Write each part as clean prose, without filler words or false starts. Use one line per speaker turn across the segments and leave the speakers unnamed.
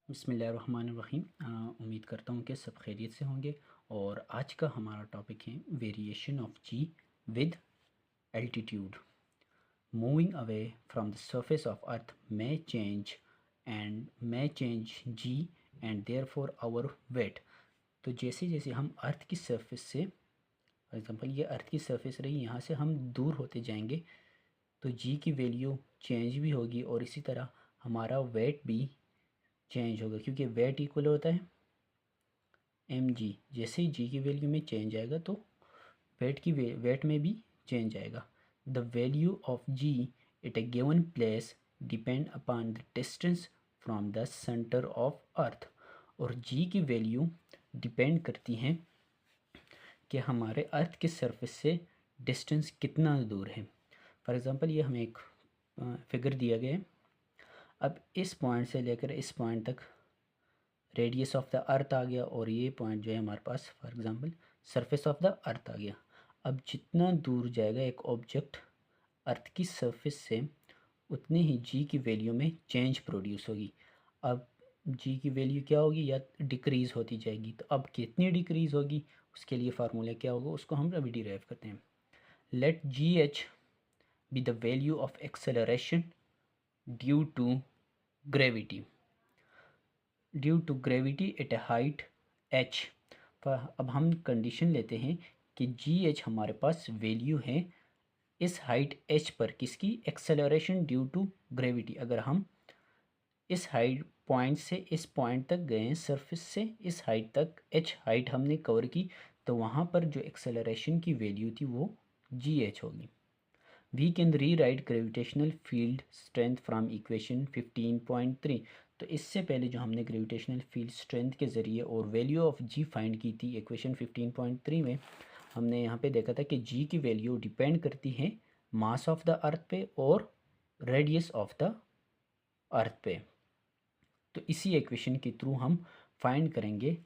बिस्मिल्लाहिर्रहमानिर्रहीम। उम्मीद करता हूँ कि सब खैरियत से होंगे। और आज का हमारा टॉपिक है variation of g with altitude. Moving away from the surface of earth may change g and therefore our weight. तो जैसे जैसे हम अर्थ की सरफेस से, फॉर एग्ज़ाम्पल ये अर्थ की सरफेस रही, यहाँ से हम दूर होते जाएंगे तो जी की वैल्यू चेंज भी होगी और इसी तरह हमारा वेट भी चेंज होगा, क्योंकि वेट इक्वल होता है एम जी। जैसे ही जी की वैल्यू में चेंज आएगा तो वेट में भी चेंज आएगा। The value of ji eight A given place depend upon the distance from the centre of earth. और जी की वैल्यू डिपेंड करती हैं कि हमारे अर्थ के सरफेस से डिस्टेंस कितना दूर है। फॉर एग्ज़ाम्पल ये हमें एक फिगर दिया गया है। अब इस पॉइंट से लेकर इस पॉइंट तक रेडियस ऑफ द अर्थ आ गया और ये पॉइंट जो है हमारे पास for example surface of the earth आ गया। अब जितना दूर जाएगा एक ऑब्जेक्ट अर्थ की सरफेस से, उतने ही जी की वैल्यू में चेंज प्रोड्यूस होगी। अब जी की वैल्यू क्या होगी, या डिक्रीज़ होती जाएगी। तो अब कितनी डिक्रीज़ होगी, उसके लिए फार्मूला क्या होगा उसको हम अभी डिराइव करते हैं। Let g h be the value of acceleration due to gravity at a height h। अब हम कंडीशन लेते हैं कि जी एच हमारे पास वैल्यू है इस हाइट h पर, किसकी, एक्सेलरेशन ड्यू टू ग्रेविटी। अगर हम इस हाइट पॉइंट से इस पॉइंट तक गए, सरफेस से इस हाइट तक h हाइट हमने कवर की, तो वहाँ पर जो एक्सेलरेशन की वैल्यू थी वो जी एच होगी। We can rewrite gravitational field strength from equation 15.3। तो इससे पहले जो हमने ग्रेविटेशनल फील्ड स्ट्रेंथ के ज़रिए और वैल्यू ऑफ जी फाइंड की थी इक्वेशन 15.3 में, हमने यहाँ पे देखा था कि जी की वैल्यू डिपेंड करती है मास ऑफ द अर्थ पे और रेडियस ऑफ द अर्थ पे। तो इसी इक्वेशन के थ्रू हम फाइंड करेंगे।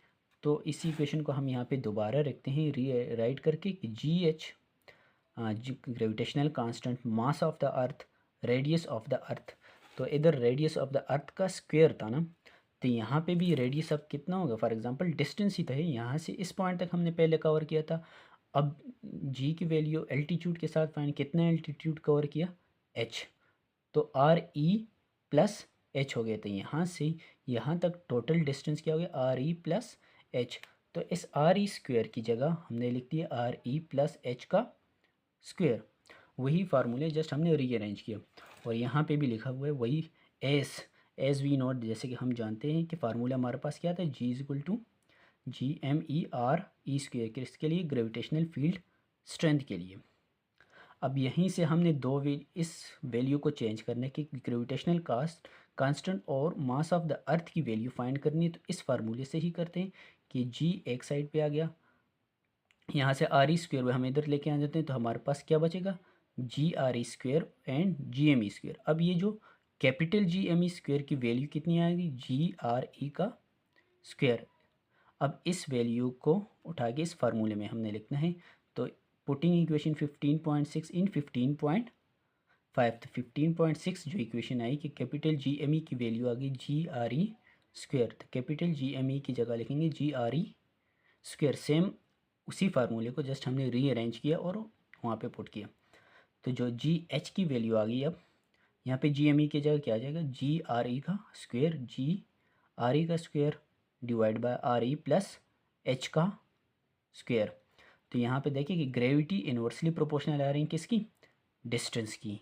तो इसी इक्वेशन को हम यहाँ पे दोबारा रखते हैं रीराइट करके कि जी H gravitational constant, mass of the earth, radius of the अर्थ। तो इधर रेडियस ऑफ द अर्थ का स्क्वायर था ना, तो यहाँ पे भी रेडियस अब कितना होगा, फॉर एग्जांपल डिस्टेंस ही तो है, यहाँ से इस पॉइंट तक हमने पहले कवर किया था। अब जी की वैल्यू एल्टीट्यूड के साथ फाइंड, कितना एल्टीट्यूड कवर किया, एच। तो आर ई प्लस एच हो गया। तो यहाँ से यहाँ तक टोटल डिस्टेंस क्या हो गया, आर ई प्लस एच। तो इस आर ई स्क्वायर की जगह हमने लिख दिया आर ई प्लस एच का स्क्वायर। वही फार्मूले जस्ट हमने रीअरेंज किया और यहाँ पे भी लिखा हुआ है वही एस वी नॉट। जैसे कि हम जानते हैं कि फार्मूला हमारे पास क्या था, G is equal to G M E R E square, किसके लिए, ग्रेविटेशनल फील्ड स्ट्रेंथ के लिए। अब यहीं से हमने इस वैल्यू को चेंज करने की, ग्रेविटेशनल कांस्टेंट और मास ऑफ द अर्थ की वैल्यू फाइंड करनी है, तो इस फार्मूले से ही करते हैं कि जी एक साइड पे आ गया, यहाँ से आर ई स्क्वेयर हम इधर लेके आ जाते हैं, तो हमारे पास क्या बचेगा, G R E square and G M E square. अब ये जो capital G M E square की वैल्यू कितनी आएगी, जी आर ई का स्क्वेयर। अब इस वैल्यू को उठा के इस फार्मूले में हमने लिखना है। तो पुटिंग इक्वेशन 15.6 इन 15.5, तो 15.6 जो इक्वेशन आई कि कैपिटल जी एम ई की वैल्यू आ गई जी आर ई स्क्वेयर, तो कैपिटल जी एम ई की जगह लिखेंगे जी आर ई स्क्वेयर। सेम उसी फार्मूले को जस्ट हमने रीअरेंज किया और वहाँ पे पुट किया। तो जो जी एच की वैल्यू आ गई, अब यहाँ पे जी एम ई की जगह क्या आ जाएगा, जी आर ई का स्क्वेयर, जी आर ई का square divide by R E plus H का स्क्वेयर। तो यहाँ पे देखिए कि ग्रेविटी इन्वर्सली प्रोपोर्शनल आ रही है किसकी, डिस्टेंस की।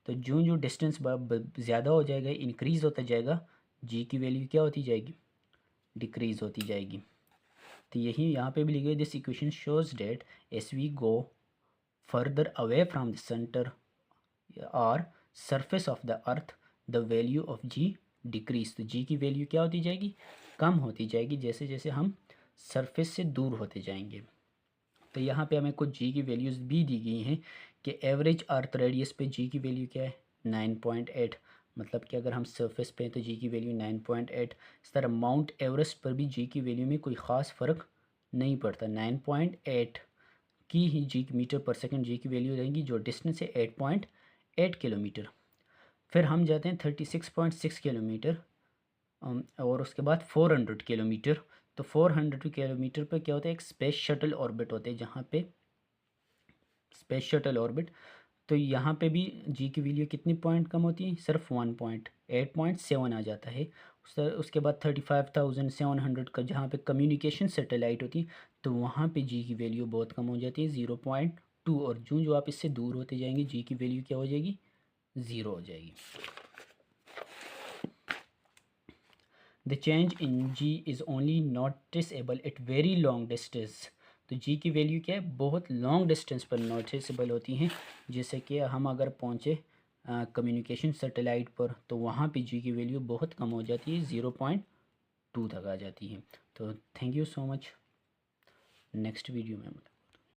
तो जो जो डिस्टेंस ज़्यादा हो जाएगा, इंक्रीज़ होता जाएगा, जी की वैल्यू क्या होती जाएगी, डिक्रीज़ होती जाएगी। तो यही यहाँ पे भी लिखे हुए, this equation shows that as we go further away from the centre और surface of the earth the value of G decreases. तो जी की वैल्यू क्या होती जाएगी, कम होती जाएगी जैसे जैसे हम सरफेस से दूर होते जाएंगे। तो यहाँ पे हमें कुछ जी की वैल्यूज़ भी दी गई हैं कि एवरेज अर्थ रेडियस पे जी की वैल्यू क्या है, 9.8। मतलब कि अगर हम सरफेस पे हैं तो जी की वैल्यू 9.8। इस तरह माउंट एवरेस्ट पर भी जी की वैल्यू में कोई ख़ास फ़र्क नहीं पड़ता, 9.8 की ही जी मीटर पर सेकंड जी की वैल्यू रहेगी, जो डिस्टेंस है 8.8 किलोमीटर। फिर हम जाते हैं 36.6 किलोमीटर और उसके बाद 400 किलोमीटर। तो 400 किलोमीटर पर क्या होता है, एक स्पेस शटल ऑर्बिट होते हैं, जहाँ पे स्पेस शटल ऑर्बिट। तो यहाँ पे भी जी की वैल्यू कितनी पॉइंट कम होती है, सिर्फ 1.8.7 आ जाता है। उसके बाद 35,700 का जहाँ पे कम्युनिकेशन सैटेलाइट होती है, तो वहाँ पे जी की वैल्यू बहुत कम हो जाती है, 0.2। और जो आप इससे दूर होते जाएंगे जी की वैल्यू क्या हो जाएगी, 0 हो जाएगी। The change in ji is only noticeable at very long distance. तो जी की वैल्यू क्या है, बहुत लॉन्ग डिस्टेंस पर नोटिसेबल होती हैं। जैसे कि हम अगर पहुँचे कम्युनिकेशन सैटेलाइट पर, तो वहाँ पे जी की वैल्यू बहुत कम हो जाती है, 0.2 तक आ जाती है। तो thank you so much. Next video में